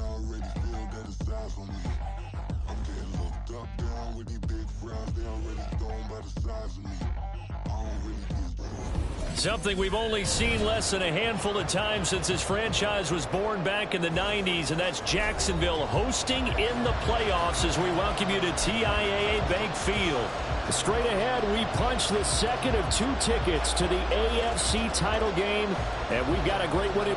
already feel that it's size for me. I'm getting looked up, down with these big frowns. They already thrown by the size of me. I don't really get Something we've only seen less than a handful of times since this franchise was born back in the 90s, and that's Jacksonville hosting in the playoffs as we welcome you to TIAA Bank Field. Straight ahead, we punch the second of 2 tickets to the AFC title game, and we've got a great one.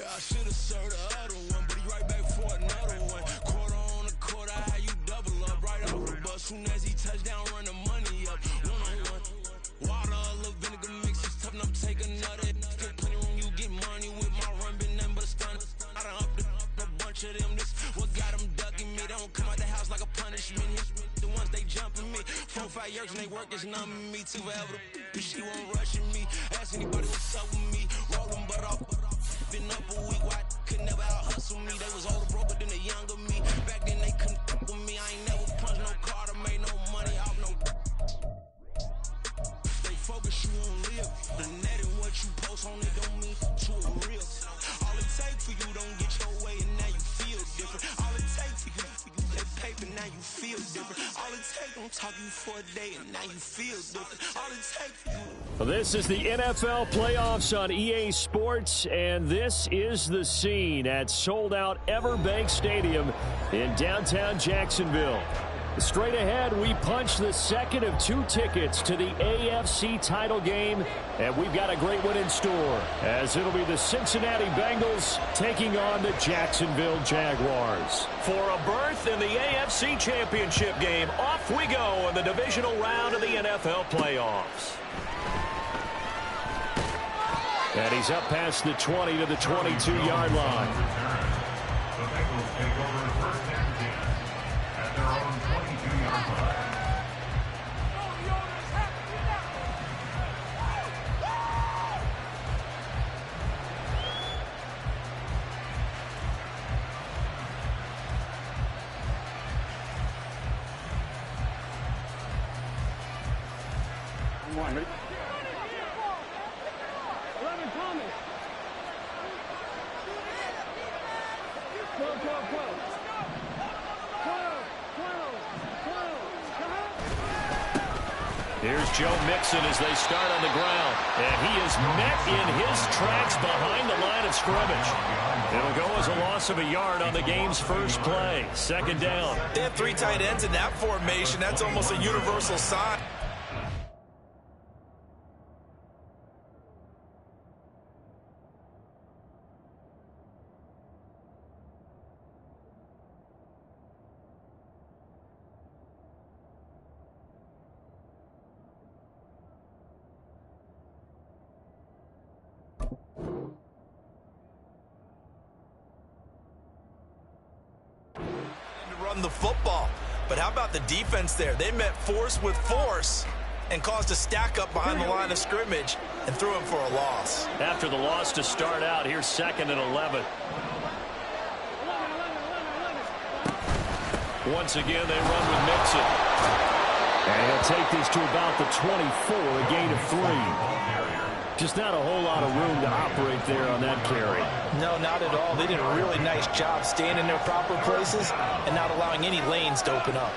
I should have served the other one, but he right back for another one. Quarter on a quarter, how you double up right off the bus. Soon as he touch down, run the money up. One-on-one. Water, a little vinegar mix, it's tough enough to take another. Still plenty room, you get money with my run, been nothing but a stun. I done upped a bunch of them. This what got them ducking me. They don't come out the house like a punishment. The ones they jumping me. 4-5 years and they work is numbing me. Too forever. She won't rushing me. Ask anybody what's up with me. Roll them butt off. Been up a week, why could never out hustle me? They was older broke, but then they younger me. Back then they couldn't with me. I ain't never punched no card or made no money off no. They focus you on live. The net and what you post on it don't mean to a real. All it take for you don't get your way and now you feel different. All it take for you that paper now you feel different. All it take don't talk you for a day and now you feel different. All it take for you. Well, this is the NFL playoffs on EA Sports, and this is the scene at sold-out Everbank Stadium in downtown Jacksonville. Straight ahead, we punch the second of 2 tickets to the AFC title game, and we've got a great one in store, as it'll be the Cincinnati Bengals taking on the Jacksonville Jaguars. For a berth in the AFC Championship game, off we go in the divisional round of the NFL playoffs. And he's up past the 20 to the 22-yard line. The Bengals take over first and 10 at their own 22-yard line. Ready? 11 Thomas. Go, go, go. 12. Here's Joe Mixon as they start on the ground. And he is met in his tracks behind the line of scrimmage. It'll go as a loss of a yard on the game's first play. Second down. They have 3 tight ends in that formation. That's almost a universal sign. Run the football, but how about the defense there? They met force with force and caused a stack up behind the line of scrimmage and threw him for a loss. After the loss to start out, here's 2nd and 11. Once again, they run with Mixon. And he'll take this to about the 24, a gain of 3. Just not a whole lot of room to operate there on that carry. No, not at all. They did a really nice job staying in their proper places and not allowing any lanes to open up.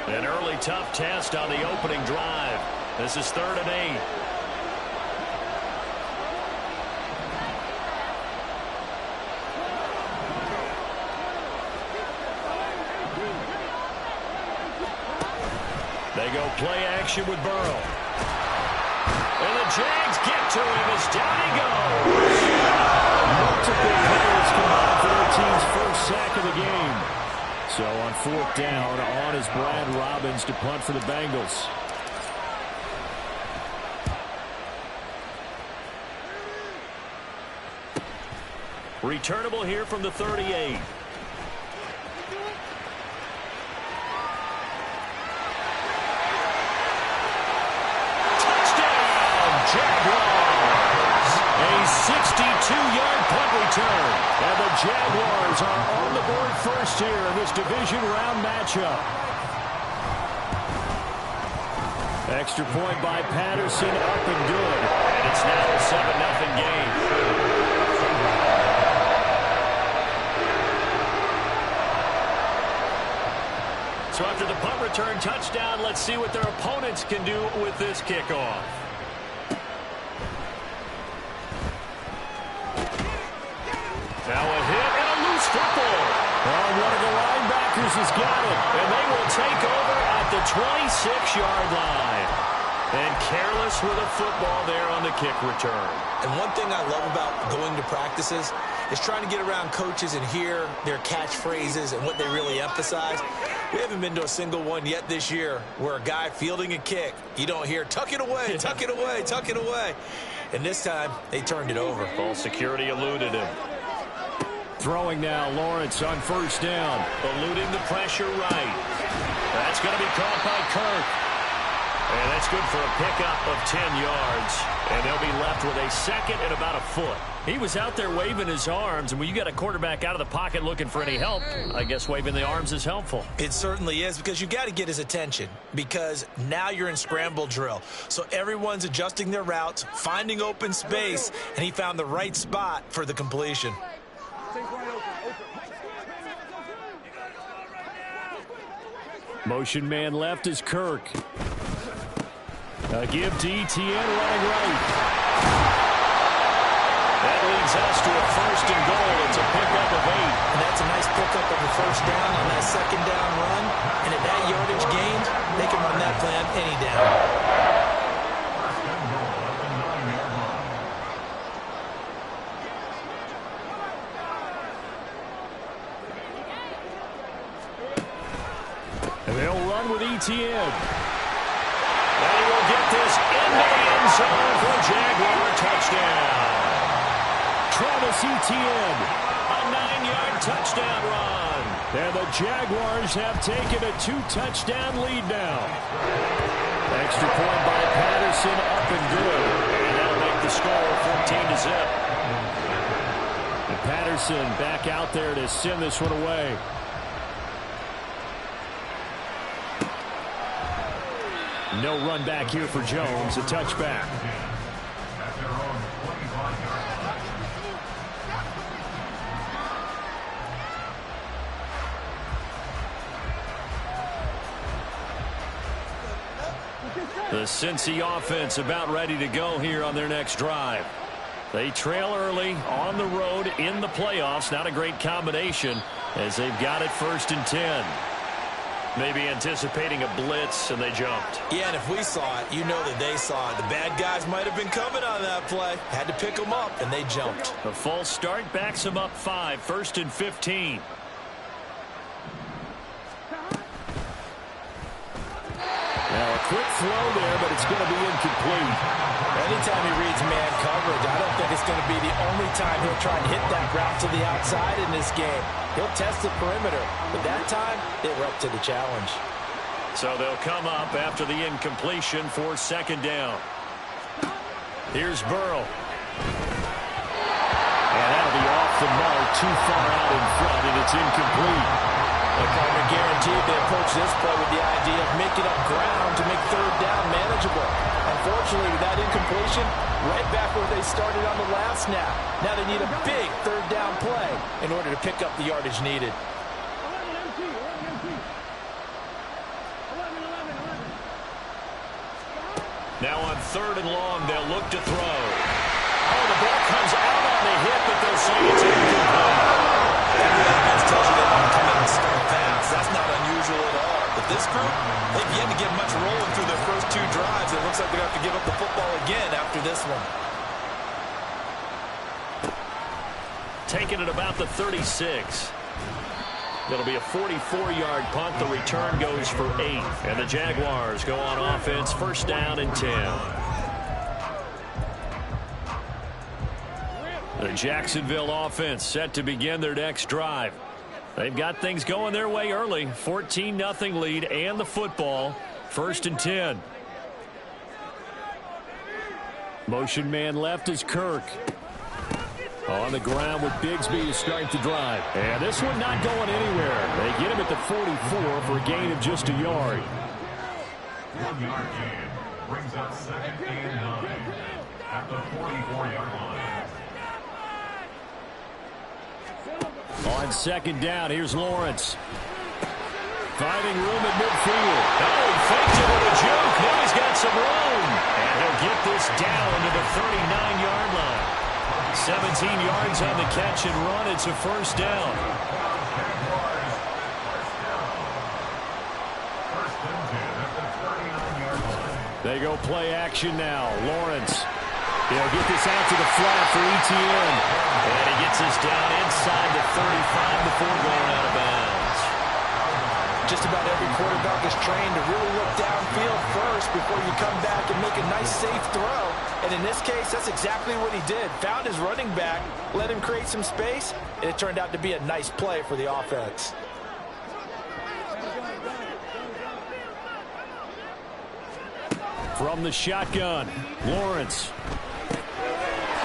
An early tough test on the opening drive. This is 3rd and 8. They go play action with Burrow. And the Jags get to him as down he goes. Multiple players combined for their team's first sack of the game. So on 4th down, on is Brad Robbins to punt for the Bengals. Returnable here from the 38. Jaguars. A 62-yard Jaguars are on the board first here in this division round matchup. Extra point by Patterson, up and good. And it's now a 7-0 game. So after the punt return touchdown, let's see what their opponents can do with this kickoff. Now a hit and a loose football. Oh, one of the linebackers has got it. And they will take over at the 26-yard line. And careless with a football there on the kick return. And one thing I love about going to practices is trying to get around coaches and hear their catchphrases and what they really emphasize. We haven't been to a single one yet this year where a guy fielding a kick, you don't hear, tuck it away, tuck it away, tuck it away. And this time, they turned it over. Ball security eluded him. Throwing now, Lawrence on first down. Eluding the pressure right. That's going to be caught by Kirk. And that's good for a pickup of 10 yards. And they'll be left with a second and about a foot. He was out there waving his arms, and when you got a quarterback out of the pocket looking for any help, I guess waving the arms is helpful. It certainly is, because you got to get his attention, because now you're in scramble drill. So everyone's adjusting their routes, finding open space, and he found the right spot for the completion. Motion man left is Kirk. A give to Etienne running right. That leads us to a first and goal. It's a pickup of 8. And that's a nice pickup of a first down on that second down run. And at that yardage gained, they can run that plan any down. And they'll run with Etienne. And he will get this into the end zone for a Jaguar touchdown. Travis Etienne, a 9-yard touchdown run. And the Jaguars have taken a 2-touchdown lead now. Extra point by Patterson, up and good. And that'll make the score 14-0. And Patterson back out there to send this one away. No run back here for Jones. A touchback. The Cincy offense about ready to go here on their next drive. They trail early on the road in the playoffs. Not a great combination as they've got it 1st and 10. Maybe anticipating a blitz, and they jumped. Yeah, and if we saw it, you know that they saw it. The bad guys might have been coming on that play. Had to pick them up, and they jumped. A false start backs them up 5, 1st and 15. Now a quick throw there, but it's going to be incomplete. Anytime he reads man coverage, I don't think it's going to be the only time he'll try and hit that route to the outside in this game. He'll test the perimeter, but that time, they were up to the challenge. So they'll come up after the incompletion for 2nd down. Here's Burrow. And that'll be off the mark, too far out in front, and it's incomplete. The Cardinals guaranteed they approach this play with the idea of making up ground to make 3rd down manageable. Unfortunately, with that incompletion, right back where they started on the last snap. Now they need a big 3rd down play in order to pick up the yardage needed. Now on 3rd and long, they'll look to throw. Oh, the ball comes out on the hit, but they'll say it's incomplete. Every offense tells you they want to come in and start fast. That's not unusual at all. But this group, they've yet to get much rolling through their first 2 drives. It looks like they're going to have to give up the football again after this one. Taken at about the 36. It'll be a 44-yard punt. The return goes for 8. And the Jaguars go on offense, 1st down and 10. The Jacksonville offense set to begin their next drive. They've got things going their way early. 14-0 lead and the football. 1st and 10. Motion man left is Kirk. On the ground with Bigsby to start the drive. And this one not going anywhere. They get him at the 44 for a gain of just a yard. 1-yard gain brings up 2nd and 9 at the 44-yard line. On 2nd down, here's Lawrence. Finding room at midfield. Oh, he fakes it with a juke. Now he's got some room. And he'll get this down to the 39-yard line. 17 yards on the catch and run. It's a first down. They go play action now. Lawrence. He'll get this out to the flat for ETN. And he gets this down inside the 35 before going out of bounds. Just about every quarterback is trained to really look downfield first before you come back and make a nice, safe throw. And in this case, that's exactly what he did. Found his running back, let him create some space, and it turned out to be a nice play for the offense. From the shotgun, Lawrence.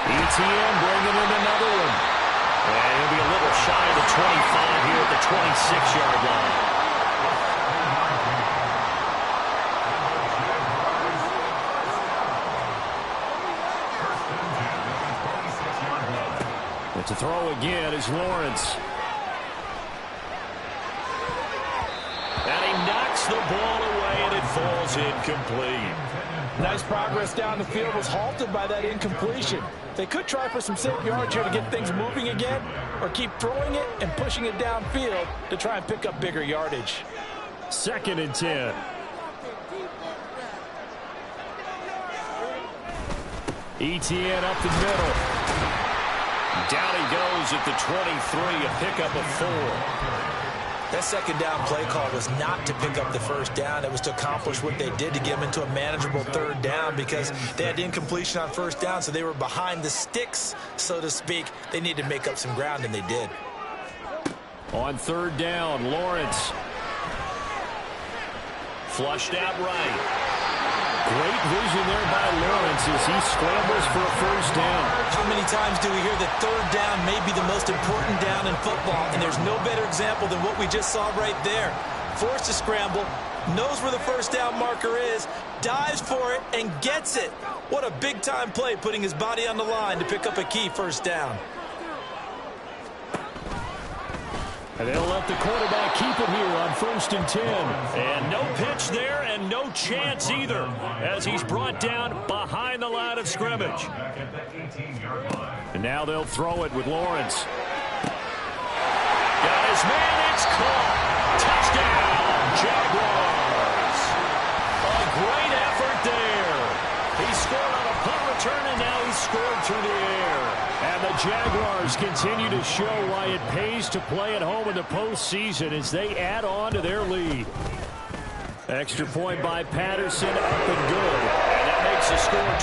ETN bringing in another one. And he'll be a little shy of the 25 here at the 26-yard line. To throw again is Lawrence. And he knocks the ball away, and it falls incomplete. Nice progress down the field was halted by that incompletion. They could try for some safe yards here to get things moving again, or keep throwing it and pushing it downfield to try and pick up bigger yardage. 2nd and 10. ETN up the middle. Down he goes at the 23, a pickup of 4. That 2nd down play call was not to pick up the first down. It was to accomplish what they did to get them into a manageable 3rd down because they had incompletion on 1st down, so they were behind the sticks, so to speak. They needed to make up some ground, and they did. On 3rd down, Lawrence. Flushed out right. Great vision there by Lawrence as he scrambles for a first down. How many times do we hear that 3rd down may be the most important down in football, and there's no better example than what we just saw right there. Forced to scramble, knows where the first down marker is, dives for it, and gets it. What a big-time play, putting his body on the line to pick up a key first down. And they'll let the quarterback keep it here on 1st and 10. And no pitch there and no chance either as he's brought down behind the line of scrimmage. And now they'll throw it with Lawrence. Got his man, it's caught. Touchdown, Jaguars. A great effort there. He scored on a punt return and now he's scored through the air. And the Jaguars continue to show why it pays to play at home in the postseason as they add on to their lead. Extra point by Patterson, up and good. And that makes the score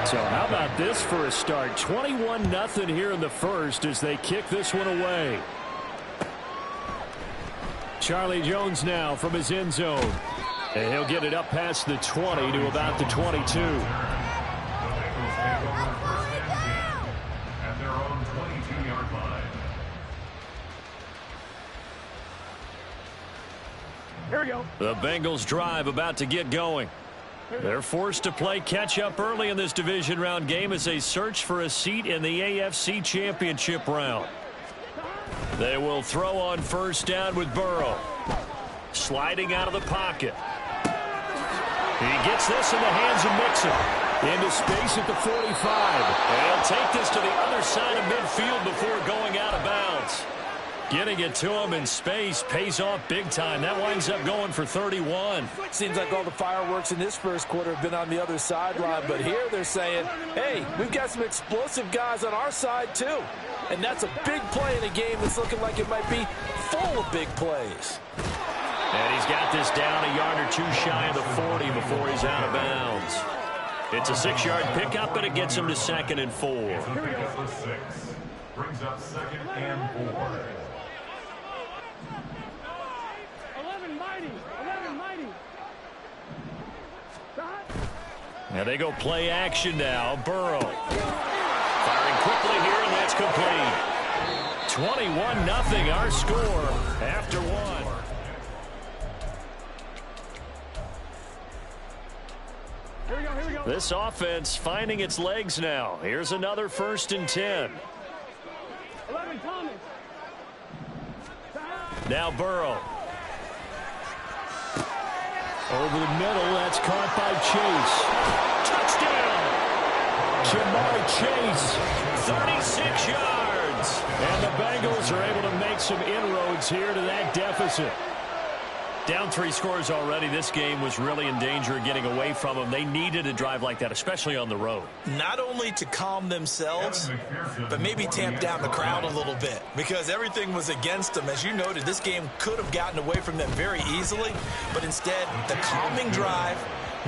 21-0. So how about this for a start? 21-0 here in the first as they kick this one away. Charlie Jones now from his end zone. And he'll get it up past the 20 to about the 22. Here we go. The Bengals drive about to get going. They're forced to play catch-up early in this division round game as they search for a seat in the AFC championship round. They will throw on 1st down with Burrow. Sliding out of the pocket. He gets this in the hands of Mixon. Into space at the 45. And he'll take this to the other side of midfield before going out of bounds. Getting it to him in space pays off big time. That winds up going for 31. Seems like all the fireworks in this first quarter have been on the other sideline, but here they're saying, hey, we've got some explosive guys on our side too. And that's a big play in a game that's looking like it might be full of big plays. And he's got this down a yard or two shy of the 40 before he's out of bounds. It's a 6-yard pickup, but it gets him to 2nd and 4. Brings up 2nd and 4. 11 mighty. 11 mighty. Stop. Now they go play action now. Burrow. Firing quickly here, and that's complete. 21-0 our score after one. Here we go. This offense finding its legs now. Here's another 1st and 10. 11 Thomas. Now Burrow. Over the middle, that's caught by Chase. Touchdown! Jamar Chase, 36 yards. And the Bengals are able to make some inroads here to that deficit. Down 3 scores already. This game was really in danger of getting away from them. They needed a drive like that, especially on the road. Not only to calm themselves, but maybe tamp down the crowd a little bit, because everything was against them. As you noted, this game could have gotten away from them very easily, but instead, the calming drive,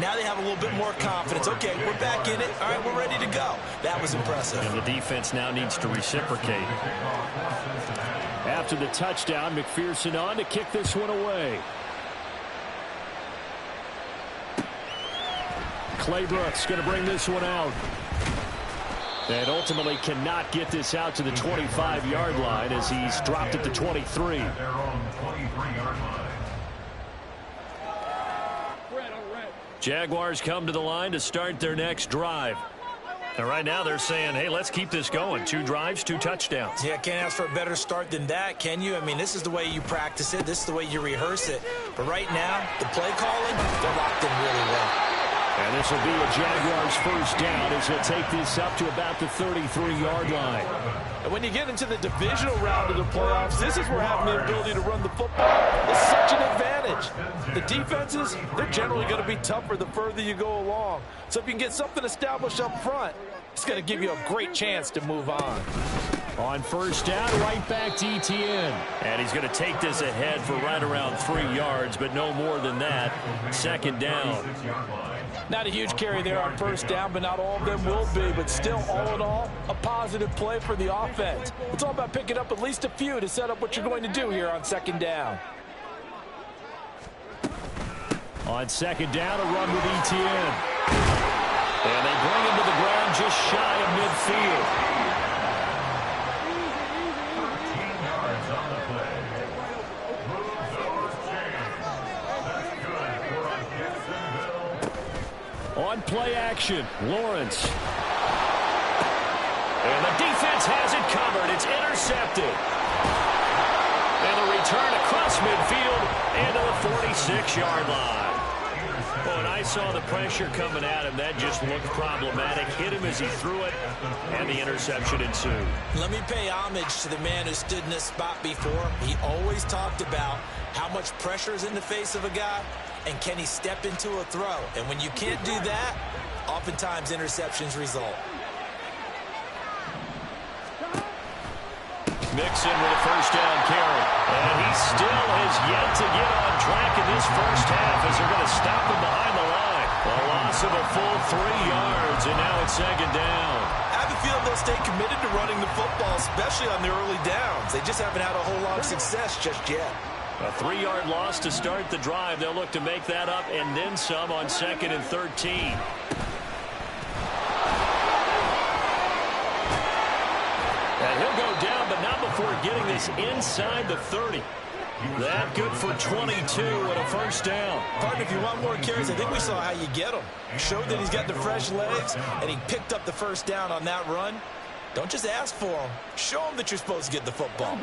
now they have a little bit more confidence. Okay, we're back in it. All right, we're ready to go. That was impressive. And the defense now needs to reciprocate. After the touchdown, McPherson on to kick this one away. Claybrooks going to bring this one out. And ultimately cannot get this out to the 25-yard line as he's dropped it to 23. Jaguars come to the line to start their next drive. And right now they're saying, hey, let's keep this going. 2 drives, 2 touchdowns. Yeah, can't ask for a better start than that, can you? I mean, this is the way you practice it. This is the way you rehearse it. But right now, the play calling, they're locked in really well. And this will be a Jaguars 1st down as he'll take this up to about the 33-yard line. And when you get into the divisional round of the playoffs, this is where having the ability to run the football is such an advantage. The defenses, they're generally going to be tougher the further you go along. So if you can get something established up front, it's going to give you a great chance to move on. On 1st down, right back to Etienne. And he's going to take this ahead for right around 3 yards, but no more than that. 2nd down. Not a huge carry there on 1st down, but not all of them will be. But still, all in all, a positive play for the offense. It's all about picking up at least a few to set up what you're going to do here on 2nd down. On 2nd down, a run with Etienne. And they bring him to the ground just shy of midfield. On play action, Lawrence. And the defense has it covered. It's intercepted. And the return across midfield into the 46-yard line. When I saw the pressure coming at him, that just looked problematic. Hit him as he threw it, and the interception ensued. Let me pay homage to the man who stood in this spot before. He always talked about how much pressure is in the face of a guy, and can he step into a throw? And when you can't do that, oftentimes interceptions result. Mixon with a 1st down carry. And he still has yet to get on track in this 1st half as they're going to stop him behind the line. A loss of a full 3 yards, and now it's 2nd down. I have a feeling they'll stay committed to running the football, especially on the early downs. They just haven't had a whole lot of success just yet. A 3-yard loss to start the drive. They'll look to make that up and then some on 2nd and 13. And he'll go down, but not before getting this inside the 30. That good for 22 and a 1st down. Partner, if you want more carries, I think we saw how you get him. Showed that he's got the fresh legs, and he picked up the 1st down on that run. Don't just ask for him. Show him that you're supposed to get the football.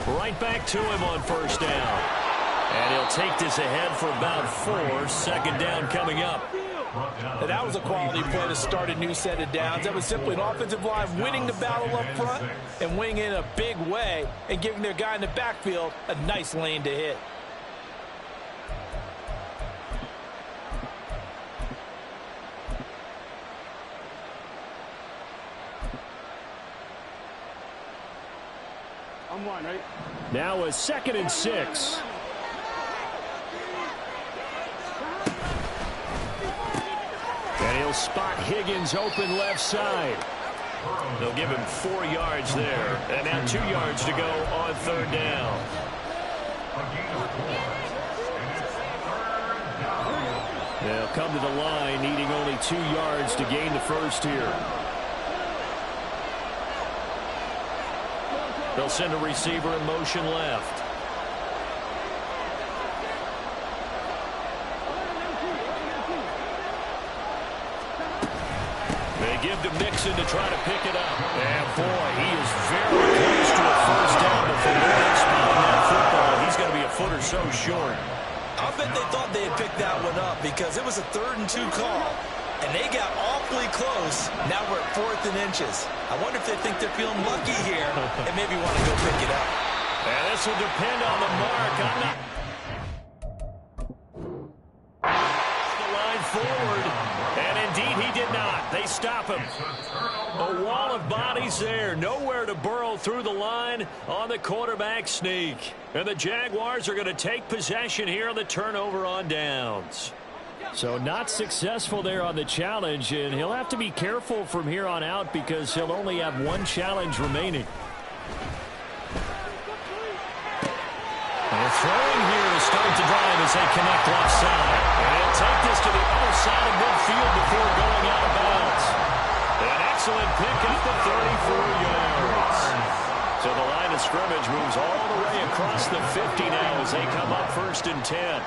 Right back to him on 1st down. And he'll take this ahead for about 4. 2nd down coming up. And that was a quality play to start a new set of downs. That was simply an offensive line winning the battle up front and winning in a big way and giving their guy in the backfield a nice lane to hit. I'm one, right? Now a 2nd and 6. And he'll spot Higgins open left side. They'll give him 4 yards there. And now 2 yards to go on 3rd down. They'll come to the line, needing only 2 yards to gain the first here. They'll send a receiver in motion left. They give to Mixon to try to pick it up. And boy, he is very close to a first down. But for that speed in that football, he's going to be a foot or so short. I bet they thought they had picked that one up because it was a 3rd and 2 call. And they got awfully close. Now we're at 4th and inches. I wonder if they think they're feeling lucky here and maybe want to go pick it up. And this will depend on the mark. The line forward. And indeed, he did not. They stop him. A wall of bodies there. Nowhere to burrow through the line on the quarterback sneak. And the Jaguars are going to take possession here on the turnover on downs. So not successful there on the challenge, and he'll have to be careful from here on out because he'll only have 1 challenge remaining. And throwing here to start the drive as they connect left side. And they'll take this to the other side of midfield before going out of bounds. An excellent pickup of 34 yards. So the line of scrimmage moves all the way across the 50 now as they come up 1st and 10.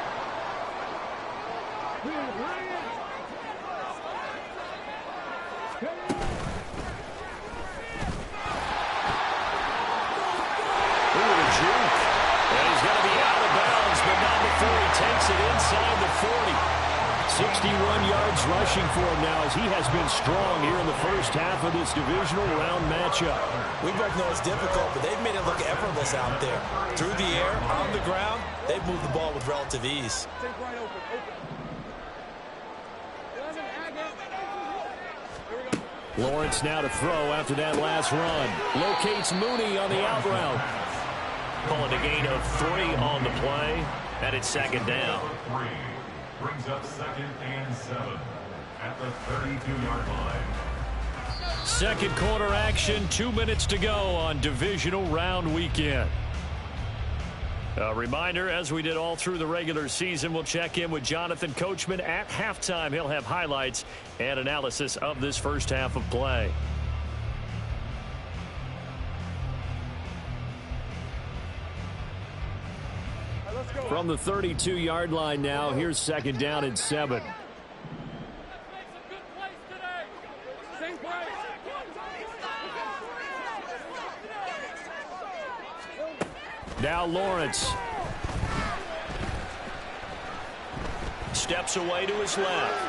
Takes it inside the 40. 61 yards rushing for him now as he has been strong here in the first half of this divisional round matchup. We both know it's difficult, but they've made it look effortless out there. Through the air, on the ground, they've moved the ball with relative ease. Lawrence now to throw after that last run. Locates Mooney on the out route. Calling a gain of 3 on the play. And it's 2nd down. 3 brings up 2nd and 7 at the 32-yard line. 2nd quarter action, 2 minutes to go on divisional round weekend. A reminder, as we did all through the regular season, we'll check in with Jonathan Coachman at halftime. He'll have highlights and analysis of this first half of play. From the 32-yard line now, here's 2nd down and 7. Now Lawrence. Steps away to his left.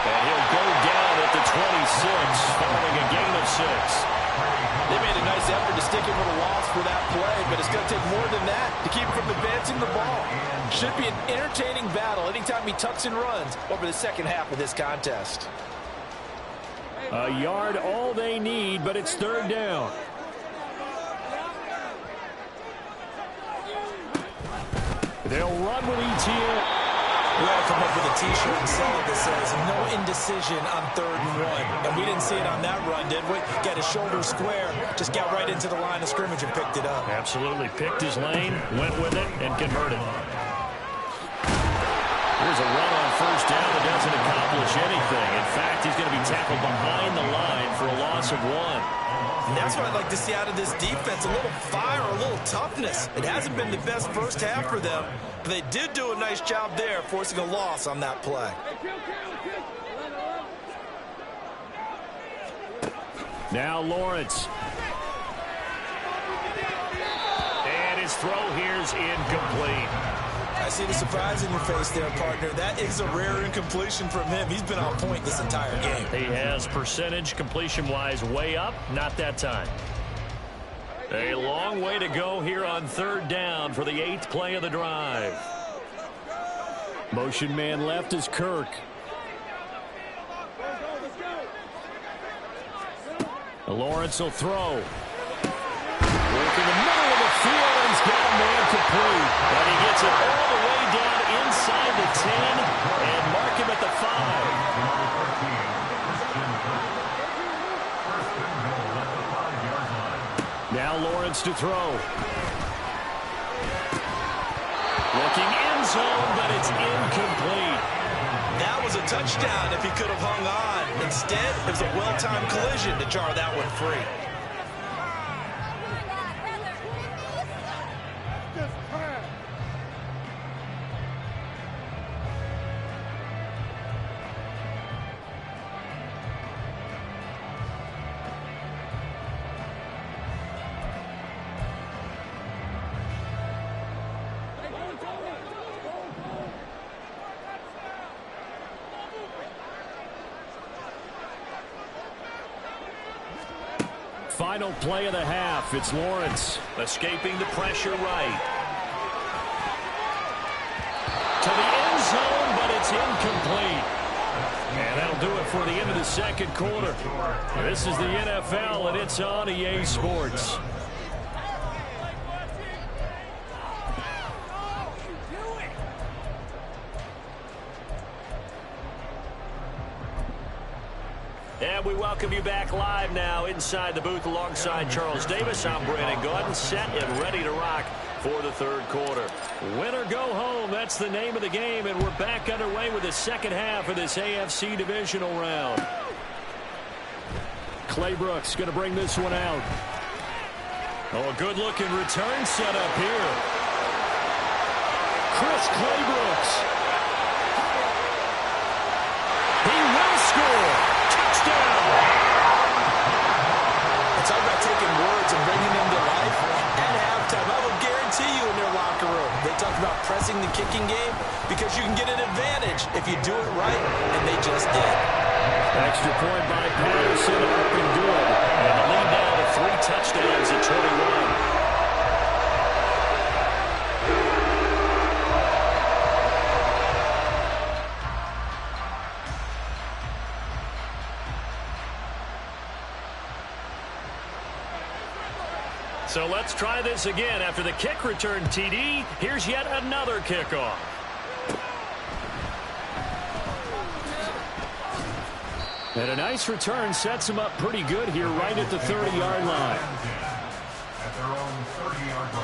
And he'll go down at the 26, following a gain of 6. They made a nice effort to stick him with a loss for that play, but it's going to take more than that to keep him from advancing the ball. Should be an entertaining battle anytime he tucks and runs over the second half of this contest. A yard all they need, but it's 3rd down. They'll run with ETN. We ought to come up with a T-shirt and sell it that says no indecision on 3rd and 1. And we didn't see it on that run, did we? Got his shoulder square, just got right into the line of scrimmage and picked it up. Absolutely picked his lane, went with it, and converted. Here's a run on 1st down that doesn't accomplish anything. In fact, he's going to be tackled behind the line for a loss of 1. And that's what I'd like to see out of this defense, a little fire, a little toughness. It hasn't been the best first half for them, but they did do a nice job there, forcing a loss on that play. Now Lawrence. And his throw here's incomplete. I see the surprise in your face there, partner. That is a rare incompletion from him. He's been on point this entire game. He has percentage completion-wise way up. Not that time. A long way to go here on 3rd down for the 8th play of the drive. Motion man left is Kirk. Lawrence will throw. Work in the middle of the field, and he's got a man complete. And he gets it all the way down inside the 10 and mark him at the 5. Now Lawrence to to throw. Looking end zone, but it's incomplete. That was a touchdown if he could have hung on. Instead, it was a well-timed collision to jar that one free. Final play of the half. It's Lawrence. Escaping the pressure right. To the end zone, but it's incomplete. And that'll do it for the end of the second quarter. This is the NFL, and it's on EA Sports. And we welcome you back live now inside the booth alongside Charles Davis. I'm Brandon Gaudin, set and ready to rock for the third quarter. Win or go home, that's the name of the game, and we're back underway with the second half of this AFC Divisional round. Clay Brooks going to bring this one out. Oh, a good-looking return set up here. Chris Clay Brooks. He will score. It's all about taking words and bringing them to life. At halftime, I will guarantee you in their locker room, they talk about pressing the kicking game because you can get an advantage if you do it right, and they just did. Extra point by Patterson, up and good. And the lead now to 3 touchdowns at 21. So let's try this again. After the kick return TD, here's yet another kickoff. And a nice return sets him up pretty good here right at the 30-yard line. At their own 30-yard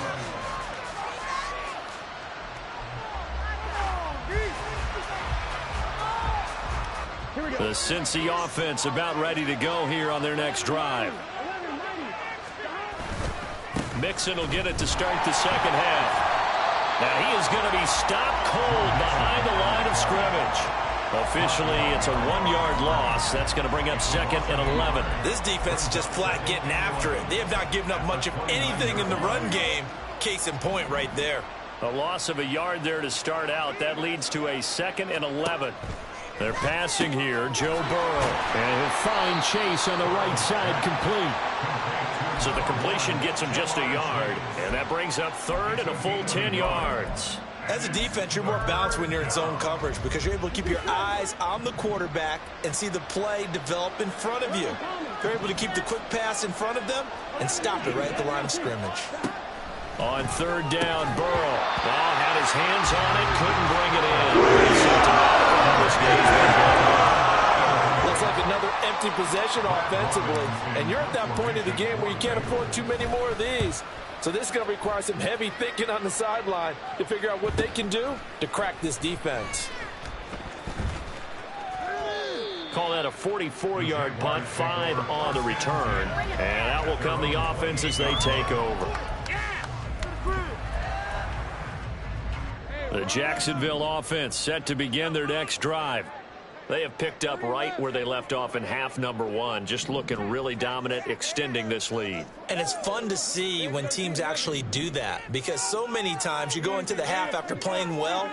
line. The Cincy offense about ready to go here on their next drive. Mixon will get it to start the second half. Now he is going to be stopped cold behind the line of scrimmage. Officially, it's a 1-yard loss. That's going to bring up second and 11. This defense is just flat getting after it. They have not given up much of anything in the run game. Case in point right there. A loss of a yard there to start out. That leads to a second and 11. They're passing here. Joe Burrow. And he'll find Chase on the right side complete. So the completion gets him just a yard. And that brings up third and a full 10 yards. As a defense, you're more balanced when you're in zone coverage because you're able to keep your eyes on the quarterback and see the play develop in front of you. You're able to keep the quick pass in front of them and stop it right at the line of scrimmage. On third down, Burrow. Well, had his hands on it, couldn't bring it in. Looks like another empty possession offensively. And you're at that point of the game where you can't afford too many more of these. So this is going to require some heavy thinking on the sideline to figure out what they can do to crack this defense. Call that a 44-yard punt, 5 on the return. And out will come the offense as they take over. The Jacksonville offense set to begin their next drive. They have picked up right where they left off in half number 1, just looking really dominant, extending this lead. And it's fun to see when teams actually do that because so many times you go into the half after playing well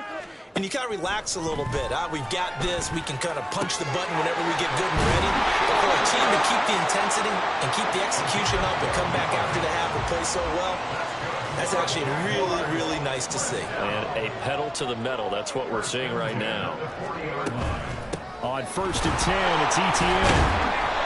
and you kind of relax a little bit. We've got this. We can kind of punch the button whenever we get good and ready. But for a team to keep the intensity and keep the execution up and come back after the half and play so well, that's actually really, really nice to see. And a pedal to the metal. That's what we're seeing right now. On first and 10, it's Etienne.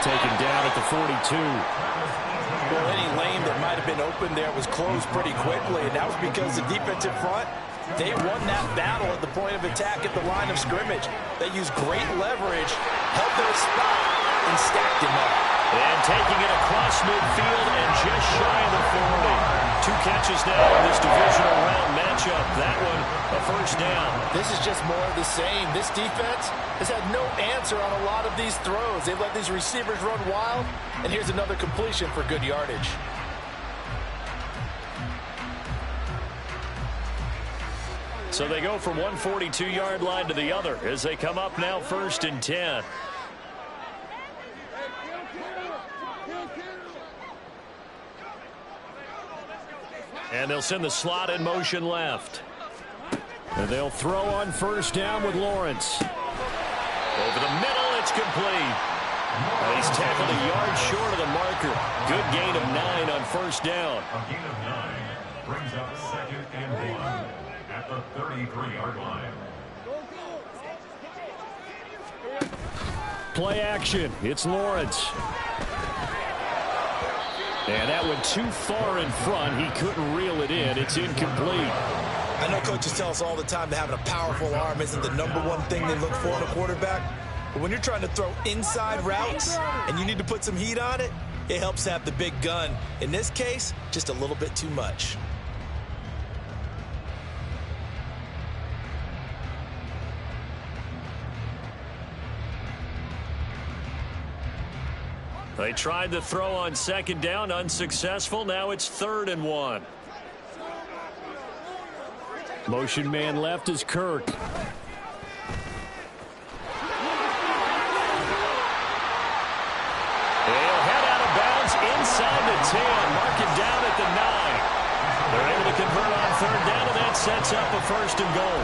Taken down at the 42. Well, any lane that might have been open there was closed pretty quickly, and that was because the defensive front, they won that battle at the point of attack at the line of scrimmage. They used great leverage, held their spot, and stacked him up. And taking it across midfield and just shy of the 40. 2 catches now in this divisional round matchup. That one, a first down. This is just more of the same. This defense has had no answer on a lot of these throws. They've let these receivers run wild, and here's another completion for good yardage. So they go from one 42-yard line to the other as they come up now 1st and 10. And they'll send the slot in motion left. And they'll throw on 1st down with Lawrence. Over the middle, it's complete. And he's tackled a yard short of the marker. Good gain of 9 on 1st down. A gain of 9 brings up 2nd and 1 at the 33-yard line. Play action. It's Lawrence. And that went too far in front. He couldn't reel it in. It's incomplete. I know coaches tell us all the time that having a powerful arm isn't the #1 thing they look for in a quarterback. But when you're trying to throw inside routes and you need to put some heat on it, it helps have the big gun. In this case, just a little bit too much. They tried to throw on 2nd down, unsuccessful. Now it's 3rd and 1. Motion man left is Kirk. They'll head out of bounds inside the 10. Mark it down at the 9. They're able to convert on 3rd down, and that sets up a 1st and goal.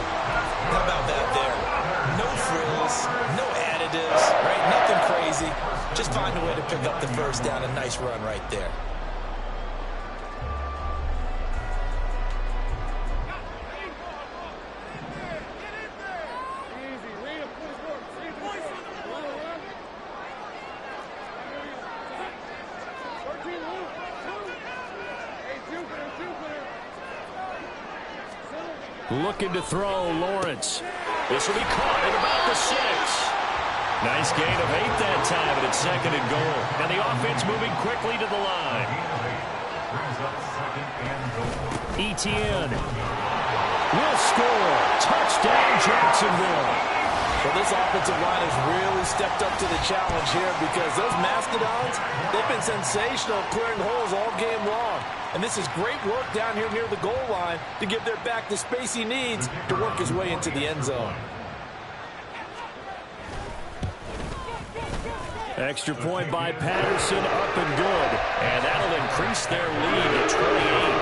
How about that there? No frills, no additives, right? Nothing crazy. Just find a way to pick up the 1st down. A nice run right there. Looking to throw, Lawrence. This will be caught at about the 6. Nice gain of 8 that time, and it's 2nd and goal. And the offense moving quickly to the line. Etienne will score. Touchdown, Jacksonville. Well, this offensive line has really stepped up to the challenge here because those Mastodons, they've been sensational clearing holes all game long. And this is great work down here near the goal line to give their back the space he needs to work his way into the end zone. Extra point by Patterson, up and good. And that'll increase their lead to 28.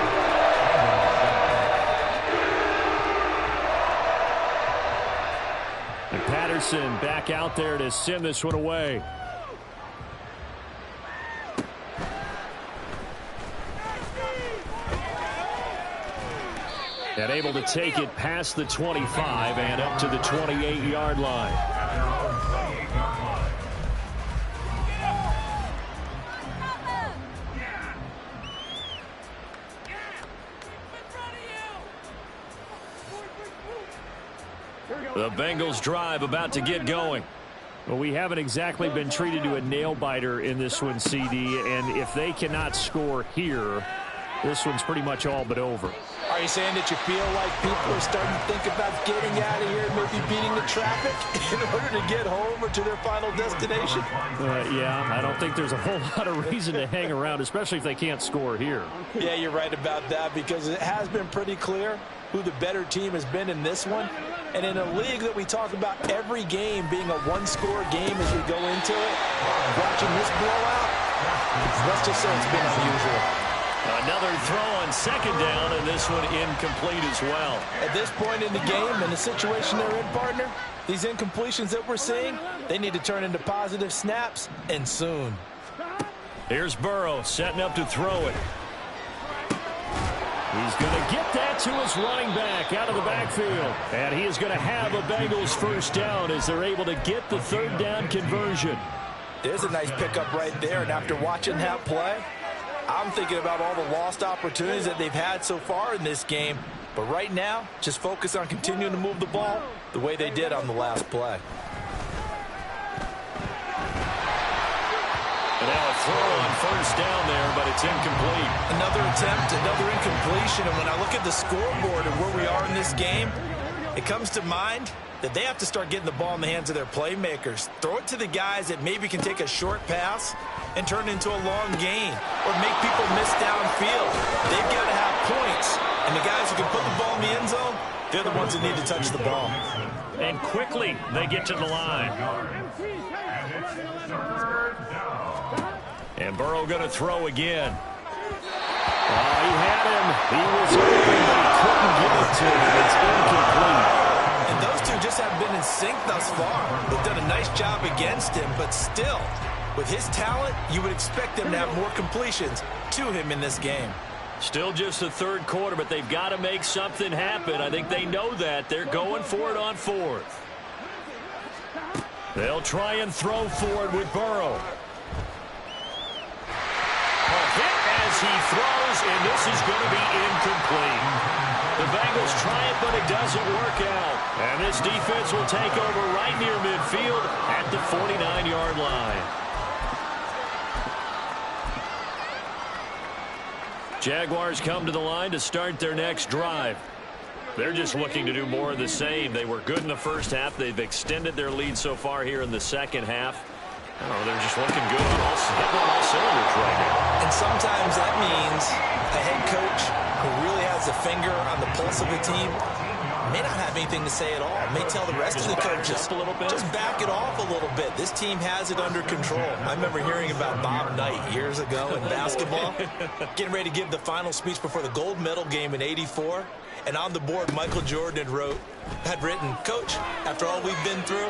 And Patterson back out there to send this one away. And able to take it past the 25 and up to the 28-yard line. The Bengals drive about to get going. Well, we haven't exactly been treated to a nail-biter in this one, CD, and if they cannot score here, this one's pretty much all but over. Are you saying that you feel like people are starting to think about getting out of here, maybe beating the traffic in order to get home or to their final destination? Yeah, I don't think there's a whole lot of reason to hang around, especially if they can't score here. Yeah, you're right about that because it has been pretty clear who the better team has been in this one. And in a league that we talk about every game being a one-score game as we go into it, watching this blowout, let's just say it's been unusual. Another throw on 2nd down, and this one incomplete as well. At this point in the game and the situation they're in, partner, these incompletions that we're seeing, they need to turn into positive snaps, and soon. Here's Burrow setting up to throw it. He's going to get that to his running back out of the backfield. And he is going to have a Bengals 1st down as they're able to get the 3rd down conversion. There's a nice pickup right there, and after watching that play, I'm thinking about all the lost opportunities that they've had so far in this game. But right now, just focus on continuing to move the ball the way they did on the last play. Now a throw on first down there, but it's incomplete. Another attempt, another incompletion. And when I look at the scoreboard and where we are in this game, it comes to mind that they have to start getting the ball in the hands of their playmakers. Throw it to the guys that maybe can take a short pass and turn it into a long gain or make people miss downfield. They've got to have points. And the guys who can put the ball in the end zone, they're the ones that need to touch the ball. And quickly they get to the line. And Burrow going to throw again. He had him. He was open, but he couldn't get it to him. It's incomplete. And those two just haven't been in sync thus far. They've done a nice job against him, but still, with his talent, you would expect them to have more completions to him in this game. Still just the third quarter, but they've got to make something happen. I think they know that. They're going for it on fourth. They'll try and throw for it with Burrow. A hit as he throws, and this is going to be incomplete. The Bengals try it, but it doesn't work out. And this defense will take over right near midfield at the 49-yard line. Jaguars come to the line to start their next drive. They're just looking to do more of the same. They were good in the first half. They've extended their lead so far here in the second half. I don't know, they're just looking good on all cylinders right now. And sometimes that means a head coach who really has a finger on the pulse of the team may not have anything to say at all. May tell the rest of the coaches, just back it off a little bit. This team has it under control. I remember hearing about Bob Knight years ago in basketball, getting ready to give the final speech before the gold medal game in '84. And on the board, Michael Jordan had written, "Coach, after all we've been through,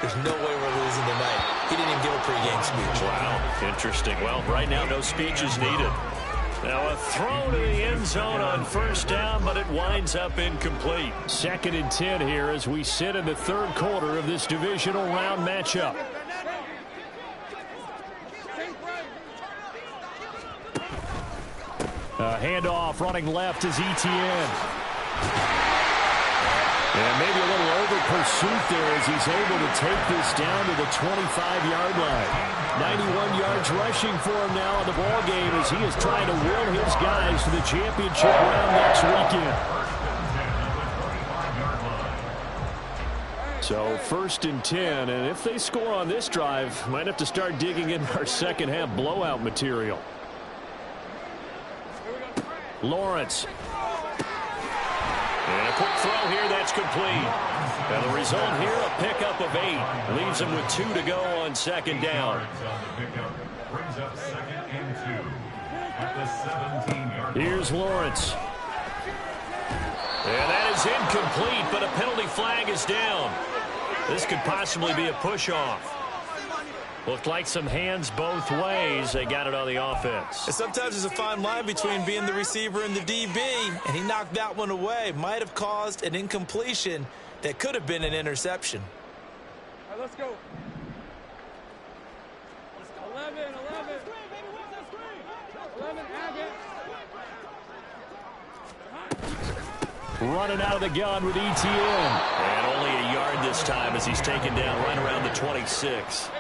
there's no way we're losing tonight." He didn't even give a pregame speech. Wow, interesting. Well, right now, no speech is needed. Now a throw to the end zone on first down, but it winds up incomplete. 2nd and 10 here as we sit in the third quarter of this divisional round matchup. Handoff running left is ETN. And maybe a little over pursuit there as he's able to take this down to the 25-yard line. 91 yards rushing for him now in the ball game as he is trying to will his guys to the championship round next weekend. So 1st and 10, and if they score on this drive, might have to start digging in our second half blowout material. Lawrence. And a quick throw here that's complete. And the result here, a pickup of 8. Leaves him with 2 to go on 2nd down. Here's Lawrence. And that is incomplete, but a penalty flag is down. This could possibly be a push-off. Looked like some hands both ways. They got it on the offense. And sometimes there's a fine line between being the receiver and the DB, and he knocked that one away. Might have caused an incompletion that could have been an interception. All right, let's go. 11. 11, Agate. Running out of the gun with ETN. And only a yard this time as he's taken down right around the 26.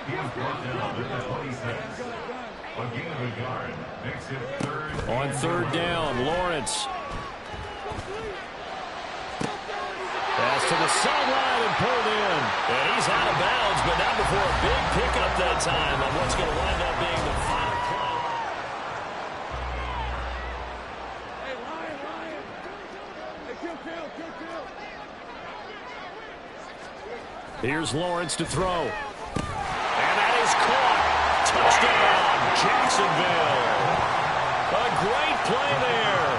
On 3rd down, Lawrence. Pass to the sideline and pulled in. And he's out of bounds, but not before a big pickup that time on what's going to wind up being the final play. Hey, Ryan. Hey, kill. Here's Lawrence to throw. And that is caught. Touchdown, Jacksonville. A great play there.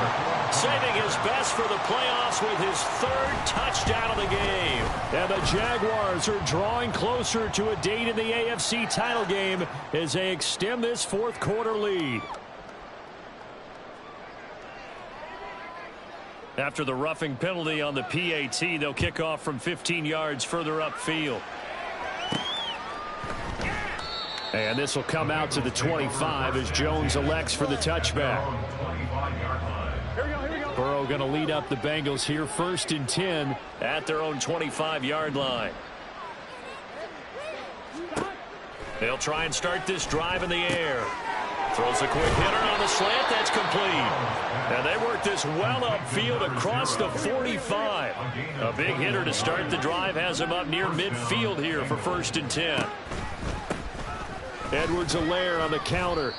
Saving his best for the playoffs with his 3rd touchdown of the game. And the Jaguars are drawing closer to a date in the AFC title game as they extend this 4th quarter lead. After the roughing penalty on the PAT, they'll kick off from 15 yards further upfield. And this will come out to the 25 as Jones elects for the touchback. Here we go. Burrow going to lead up the Bengals here 1st and 10 at their own 25-yard line. They'll try and start this drive in the air. Throws a quick hitter on the slant. That's complete. And they work this well upfield across the 45. A big hitter to start the drive has him up near midfield here for 1st and 10. Edwards-Helaire on the counter.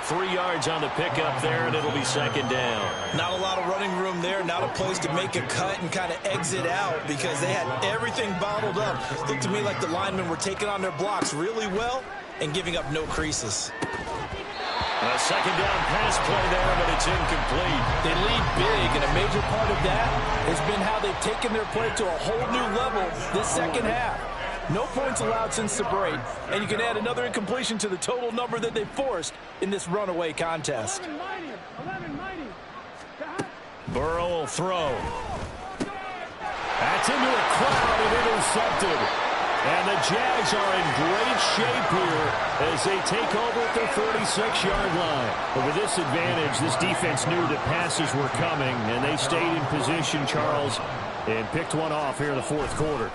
3 yards on the pickup there, and it'll be 2nd down. Not a lot of running room there. Not a place to make a cut and kind of exit out because they had everything bottled up. Looked to me like the linemen were taking on their blocks really well and giving up no creases. A 2nd down pass play there, but it's incomplete. They lead big, and a major part of that has been how they've taken their play to a whole new level this second half. No points allowed since the break, and you can add another incompletion to the total number that they forced in this runaway contest. Burrow will throw. That's into a crowd and intercepted. And the Jags are in great shape here as they take over at their 46-yard line. But with this advantage, this defense knew that passes were coming, and they stayed in position, Charles, and picked one off here in the 4th quarter.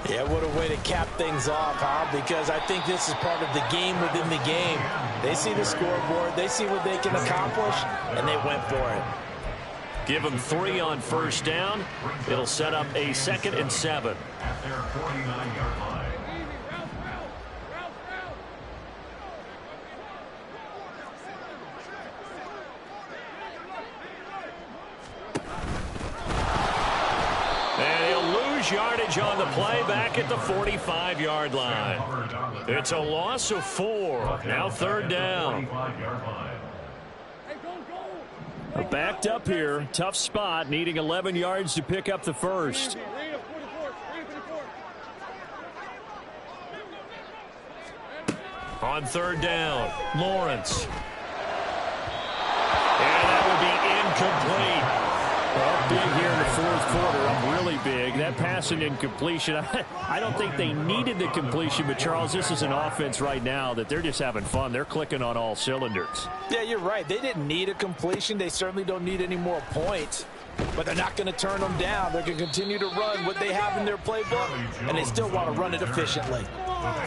Yeah, what a way to cap things off, huh? Because I think this is part of the game within the game. They see the scoreboard, they see what they can accomplish, and they went for it. Give them 3 on 1st down. It'll set up a 2nd and 7. At their 49-yard line. And he'll lose yardage on the play back at the 45-yard line. It's a loss of 4. Now 3rd down. Backed up here. Tough spot. Needing 11 yards to pick up the 1st. On 3rd down, Lawrence. And that will be incomplete. Well, big here in the 4th quarter. Really big. That pass and incompletion. I don't think they needed the completion, but Charles, this is an offense right now that they're just having fun. They're clicking on all cylinders. Yeah, you're right. They didn't need a completion. They certainly don't need any more points. But they're not going to turn them down. They're going to continue to run what they have in their playbook, and they still want to run it efficiently.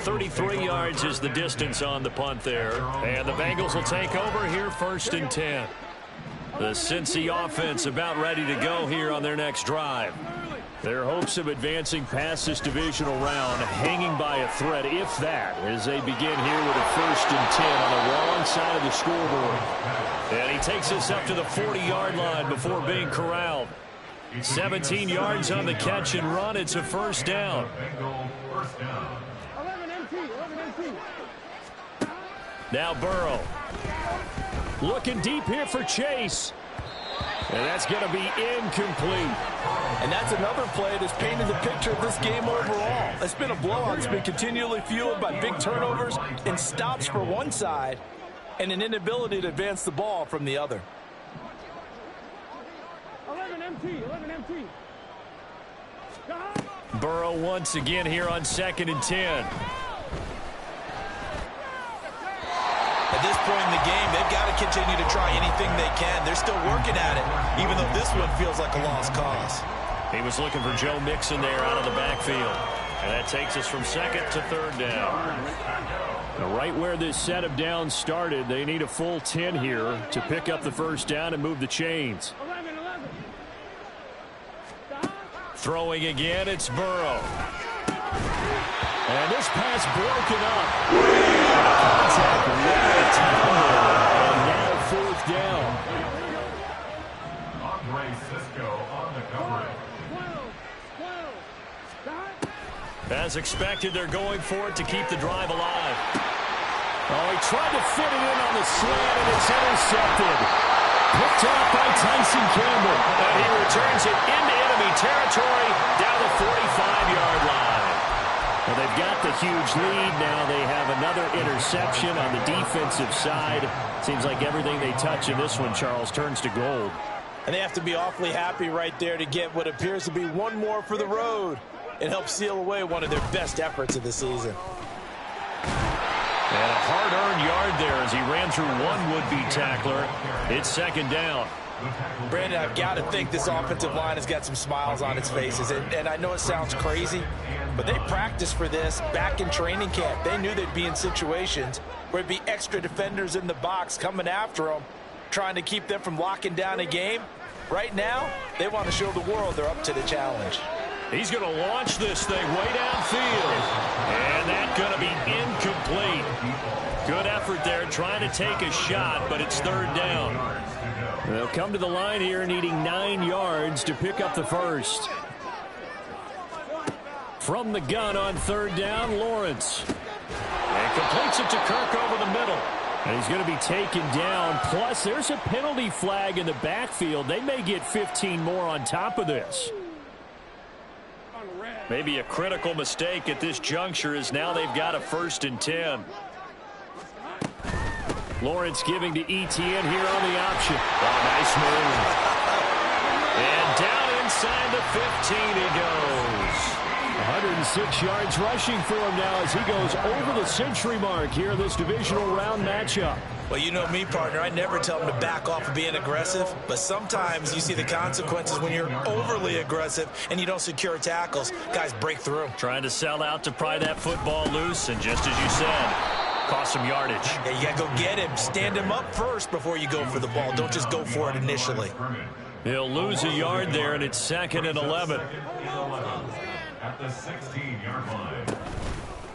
33 yards is the distance on the punt there. And the Bengals will take over here 1st and 10. The Cincy offense about ready to go here on their next drive. Their hopes of advancing past this divisional round hanging by a thread, if that, as they begin here with a 1st and 10 on the wrong side of the scoreboard. And he takes us up to the 40-yard line before being corralled. 17 yards on the catch and run. It's a 1st down. Now Burrow. Looking deep here for Chase. And that's going to be incomplete. And that's another play that's painted the picture of this game overall. It's been a blowout. It's been continually fueled by big turnovers and stops for one side and an inability to advance the ball from the other. 11 MT. Burrow once again here on 2nd and 10. At this point in the game, they've got to continue to try anything they can. They're still working at it, even though this one feels like a lost cause. He was looking for Joe Mixon there out of the backfield. And that takes us from 2nd to 3rd down. Now, right where this set of downs started, they need a full 10 here to pick up the 1st down and move the chains. 11. Throwing again, it's Burrow. And this pass broken up. Contact right at and now 4th down. Andre Cisco on the coverage. As expected, they're going for it to keep the drive alive. Oh, he tried to fit it in on the slant, and it's intercepted. Picked off by Tyson Campbell. And he returns it into enemy territory down the 45-yard line. Well, they've got the huge lead. Now they have another interception on the defensive side. Seems like everything they touch in this one, Charles, turns to gold. And they have to be awfully happy right there to get what appears to be one more for the road and help seal away one of their best efforts of the season. And a hard-earned yard there as he ran through one would-be tackler. It's 2nd down. Brandon, I've got to think this offensive line has got some smiles on its faces. And I know it sounds crazy, But they practiced for this back in training camp. They knew they'd be in situations where there'd be extra defenders in the box coming after them, trying to keep them from locking down a game. Right now, they want to show the world they're up to the challenge. He's going to launch this thing way downfield. And that's going to be incomplete. Good effort there trying to take a shot, but it's third down. They'll come to the line here needing 9 yards to pick up the first. From the gun on third down, Lawrence. And completes it to Kirk over the middle. And he's going to be taken down. Plus, there's a penalty flag in the backfield. They may get 15 more on top of this. Maybe a critical mistake at this juncture as now they've got a 1st and 10. Lawrence giving to Etienne here on the option. Oh, nice move. And down inside the 15 he goes. 106 yards rushing for him now as he goes over the century mark here in this divisional round matchup. Well, you know me, partner. I never tell him to back off of being aggressive, but sometimes you see the consequences when you're overly aggressive and you don't secure tackles. Guys break through. Trying to sell out to pry that football loose, and just as you said, cost some yardage. Yeah, you got to go get him. Stand him up first before you go for the ball. Don't just go for it initially. He'll lose a yard there, and it's 2nd and 11. At the 16-yard line.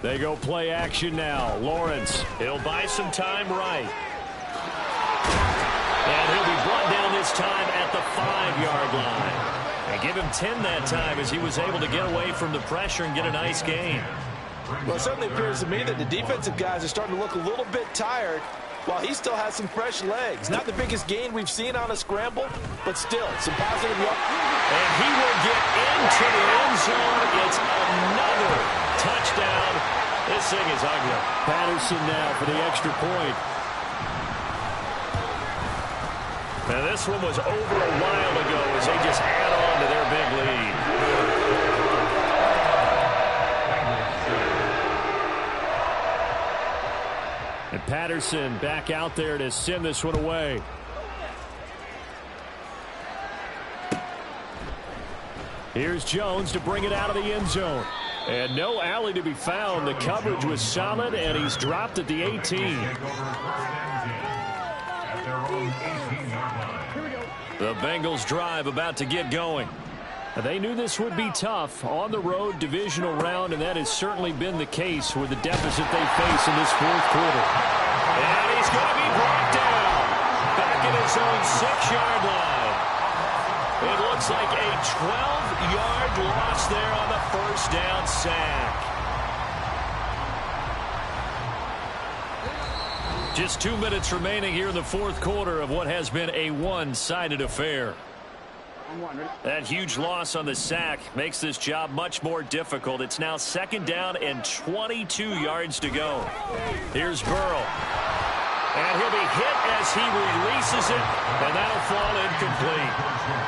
They go play action now. Lawrence, he'll buy some time right. And he'll be brought down this time at the 5-yard line. And give him 10 that time as he was able to get away from the pressure and get a nice gain. Well, it certainly appears to me that the defensive guys are starting to look a little bit tired while he still has some fresh legs. Not the biggest gain we've seen on a scramble, but still some positive luck. And he will get into the end zone. It's another touchdown. This thing is ugly. Patterson now for the extra point. Now this one was over a while ago as they just add on to their big lead. And Patterson back out there to send this one away. Here's Jones to bring it out of the end zone. And no alley to be found. The coverage was solid, and he's dropped at the 18. The Bengals drive about to get going. They knew this would be tough on the road divisional round, and that has certainly been the case with the deficit they face in this 4th quarter. And he's going to be brought down back in his own 6-yard line. It looks like a 12-yard loss there on the 1st down sack. Just 2 minutes remaining here in the 4th quarter of what has been a one-sided affair. That huge loss on the sack makes this job much more difficult. It's now 2nd down and 22 yards to go. Here's Burrow. And he'll be hit as he releases it, and that'll fall incomplete.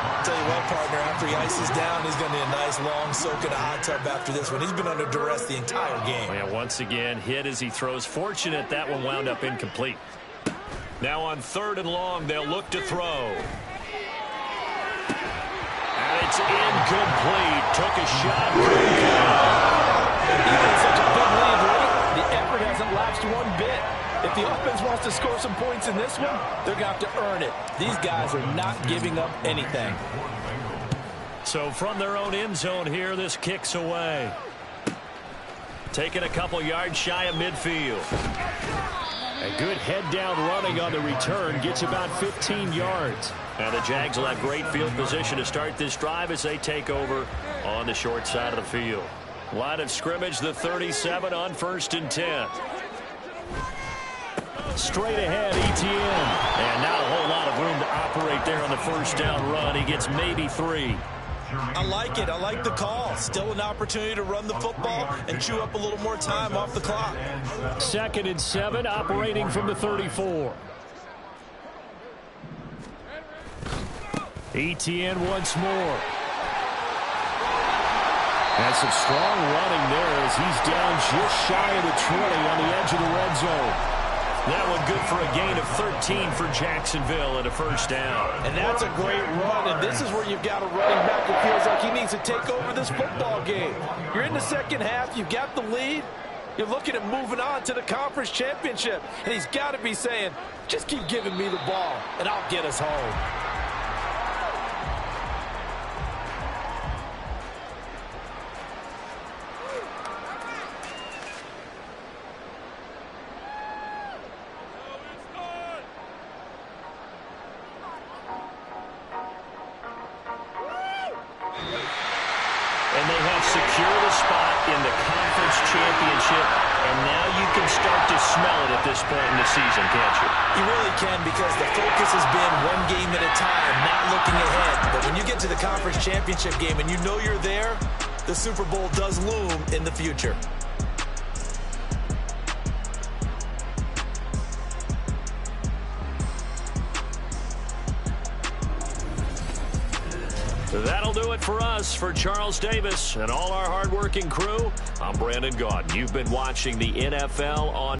I'll tell you what, partner, after he ices down, he's going to need a nice long soak in a hot tub after this one. He's been under duress the entire game. Yeah, once again, hit as he throws. Fortunate that one wound up incomplete. Now on 3rd and long, they'll look to throw. And it's incomplete. Took a shot. Even in such a big lead late, the effort hasn't lapsed one bit. If the offense wants to score some points in this one, they're going to have to earn it. These guys are not giving up anything. So from their own end zone here, this kicks away. Taking a couple yards shy of midfield. A good head-down running on the return. Gets about 15 yards. Now the Jags will have great field position to start this drive as they take over on the short side of the field. Line of scrimmage, the 37 on 1st and 10. Straight ahead, Etienne. And not a whole lot of room to operate there on the 1st down run. He gets maybe 3. I like it. I like the call. Still an opportunity to run the football and chew up a little more time off the clock. 2nd and 7, operating from the 34. Etienne once more. And some strong running there as he's down just shy of the 20 on the edge of the red zone. That one good for a gain of 13 for Jacksonville and a first down. And that's a great run, and this is where you've got a running back who feels like he needs to take over this football game. You're in the second half, you've got the lead, you're looking at moving on to the conference championship, and he's got to be saying, just keep giving me the ball, and I'll get us home. And they have secured a spot in the conference championship, and now you can start to smell it at this point in the season, can't you? You really can, because the focus has been one game at a time, not looking ahead. But when you get to the conference championship game and you know you're there, the Super Bowl does loom in the future. That'll do it for us. For Charles Davis and all our hardworking crew, I'm Brandon Gaudin. You've been watching the NFL on